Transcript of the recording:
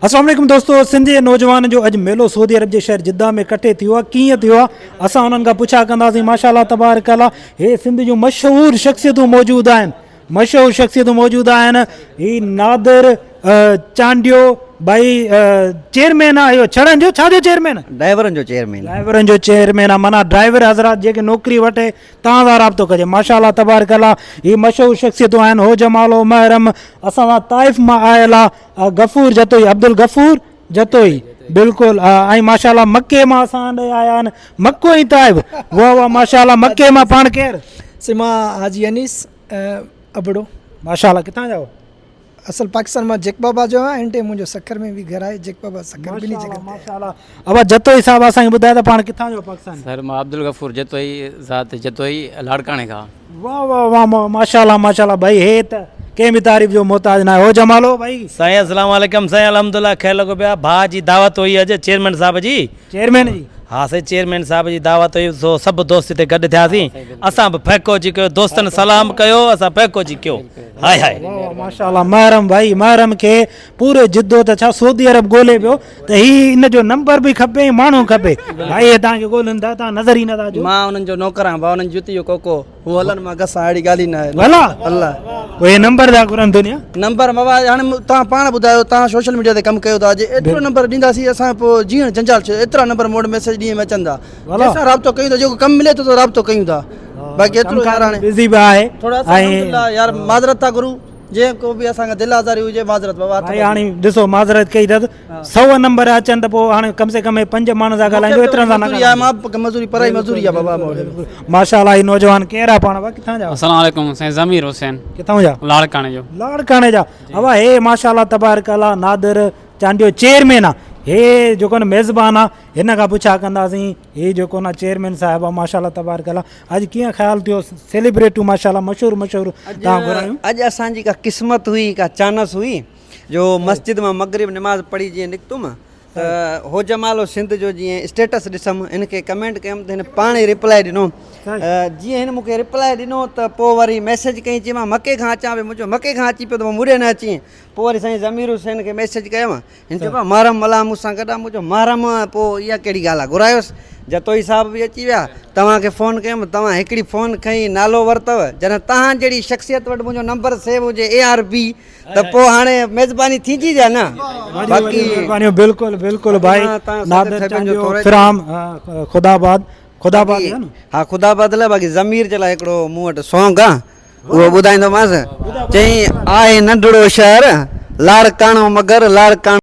अस्सलाम वालेकुम दोस्तों, सिंधी नौजवान जो अॼु मेलो सऊदी अरब जे शहर जिद्दा में कटे थियो आहे, कीअं थियो आहे, असां उन्हनि खां पुछा कंदासीं। माशाअल्लाह तबारक अल्लाह, हे सिंध जूं मशहूरु शख़्सियतूं मौजूदु आहिनि, मशहूरु शख़्सियतूं मौजूदु आहिनि। ही नादिर चांडियो भाई चेयरमैन आहे, इहो छड़नि जो छाजो चेयरमैन? ड्राइवरनि जो चेयरमैन। ड्राइवरनि जो चेयरमैन आहे, माना ड्राइवर हज़रात जेके नौकिरी वठे तव्हां सां राब्तो कजे। माशाअल्लाह तबारक अल्लाह, ही मशहूरु शख़्सियतूं आहिनि। हो जमाल हो महरम असां सां ताइफ़ मां आयल आहे गफ़ूर जतोई, अब्दुल गफ़ूर जतोई, बिल्कुलु। ऐं माशाअल्लाह मके मां असां ॾे आया आहिनि, मको ई ताइफ़, वाह वाह माशाअल्लाह। मके मां पाण केरु? सिमा हाजी अनीस अबड़ो। माशाअल्लाह, किथां जा हो? असल पाकिस्तान में जेक बाबा जो है एंटे मुझे सखर में भी घर है, जेक बाबा सखर भी नहीं जगह। माशाअल्लाह। अब जतोई साहब असांखे ॿुधाए त पाण किथां जो पाकिस्तान? सर मां अब्दुल गफूर जतोई ज़ात जतोई लाड़काणे खां। वाह वाह वाह माशाअल्लाह माशाअल्लाह भाई, हे त कंहिं बि तारीफ़ जो मोहताज ना हो जमालो भाई। साईं अस्सलाम वालेकुम। साईं अल्हम्दुलिल्लाह ख़ैर लॻो पिया। भाउ जी दावत हुई अॼु चेयरमैन साहब जी। चेयरमैन जी? हाँ साईं, चेयरमैन साहब जी दावत हुई, सो सभु दोस्त हिते गॾु थियासीं। असां बि फैको जी कयो, दोस्तनि सलाम कयो, असां फैको जी कयो। हाय हाय माशाअल्लाह। महरम भाई, महरम खे पूरे जिद्दो त छा सऊदी अरब ॻोल्हे पियो त ही इन जो नंबर बि खपे, माण्हू खपे भाई। हे तव्हांखे ॻोल्हनि था, तव्हां नज़र ई नथा अचो। मां उन्हनि जो नौकर आहियां भाउ, उन्हनि जुती जो कोको हू हलनि मां घसां, अहिड़ी ॻाल्हि ई न आहे। भला अल्लाह पोइ हे नंबर था घुरनि दुनिया। नंबर बाबा हाणे तव्हां पाण ॿुधायो, तव्हां सोशल मीडिया ते कमु कयो था, अॼु एतिरो नंबर ॾींदासीं असां, पोइ जीअं जंजाल छो एतिरा नंबर मोड मैसेज ॾींहं में अचनि था, असां राब्तो कयूं था, जेको कमु मिले थो त राब्तो कयूं था। बाक़ी एतिरो यार हाणे बिज़ी बि आहे थोरा अल्हम्दुलिल्लाह यार, माज़रत था करूं, जे को बि असांखे दिलि आज़ारी हुजे माज़रत बाबा। भाई हाणे ॾिसो माज़रत कई अथसि, 100 नंबर अचनि त पोइ हाणे कम से कम 5 माण्हुनि सां ॻाल्हाईंदो, एतिरा सां न मां मज़ूरी पढ़ाई मज़ूरी आहे बाबा। माशाअल्लाह। ही नौजवान केरु आहे पाण? किथां जा? अस्सलाम वालेकुम। साईं ज़मीर हुसैन किथां जा? लाड़काणे जो। लाड़काणे जा। अब हे माशाअल्लाह तबारक अल्लाह नादिर चांडियो चेयरमैन आहे। हे जेको न मेज़बान आहे, हिन खां पुछा कंदासीं। हे जेको न चेयरमैन साहिबु आहे माशाअल्लाह तबारक अल्लाह, अॼु कीअं ख़्यालु थियो सेलिब्रेटियूं माशाअल्लाह मशहूरु मशहूरु तव्हां घुरायूं? अॼु असांजी का क़िस्मत हुई, का चानस हुई, जो मस्जिद मां मगरिब नमाज़ पढ़ी जीअं निकितुमि त हो जमालो सिंध जो जीअं स्टेटस ॾिसमि, हिन खे कमेंट कयुमि त हिन पाण ई रिप्लाई ॾिनो। जीअं हिन मूंखे रिप्लाई ॾिनो त पोइ वरी मैसेज कई, चई मां मके खां अचां पियो, मुंहिंजो मके खां अची पियो त मां मुड़े न अची। पोइ वरी साईं ज़मीर हुसैन खे मैसेज कयुमि, हिन चयो पियो महरम मल्हा मूंसां गॾु आहे, मुंहिंजो महरम। पोइ इहा कहिड़ी ॻाल्हि आहे, घुरायोसि। जतोई साहब बि अची विया, तव्हांखे फ़ोन कयुमि, तव्हां हिकिड़ी फ़ोन खई, नालो वरितव, जॾहिं तव्हां जहिड़ी शख़्सियत वटि मुंहिंजो नंबर सेव हुजे ARB, त पोइ हाणे मेज़बानी थींदी जा न। बाक़ी बिल्कुलु बिल्कुलु भाई। नादिर चांडियो फिराम खुदाबाद, खुदाबाद आहे न? हा खुदाबाद लाइ। बाक़ी ज़मीर जे लाइ हिकिड़ो मूं वटि सॉन्ग आहे, उहो ॿुधाईंदोमांसि। चई आहे नंढड़ो शहर लाड़काणो मगर लाड़काणो